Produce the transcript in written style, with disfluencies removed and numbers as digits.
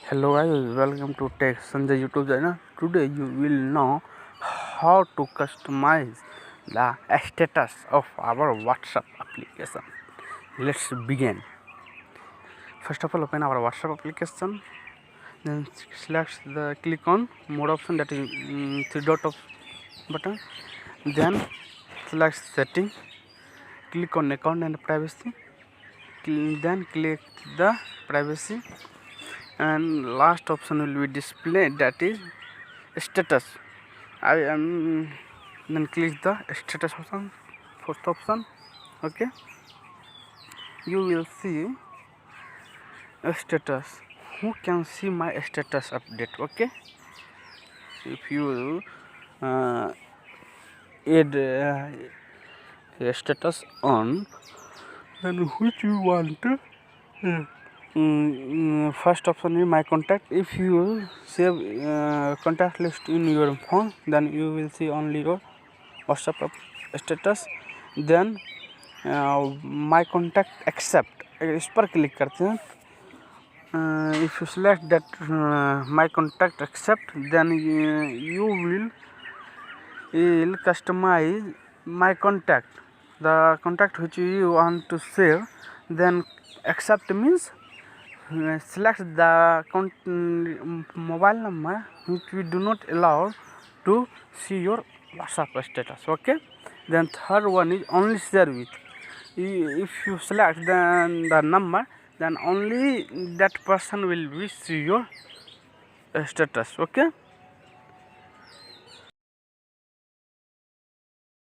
Hello guys, welcome to Tech Sunjay YouTube channel. Today you will know how to customize the status of our WhatsApp application. Let's begin. First of all, open our WhatsApp application. Then click on more option, that is three dot of button. Then select setting. Click on account and privacy. Then click the privacy. And last option will be displayed, that is status. I am then click the status option, first option. Okay, you will see a status. Who can see my status update? Okay, if you add a status on, then which you want to first option is my contact. If you save contact list in your phone, then you will see only your WhatsApp status. Then my contact accept, इस पर click करते हैं. If you select that my contact accept, then you will customize my contact, the contact which you want to save. Then accept means select the mobile number which we do not allow to see your WhatsApp status. Okay, then third one is only share with. If you select then the number, then only that person will be see your status. Okay.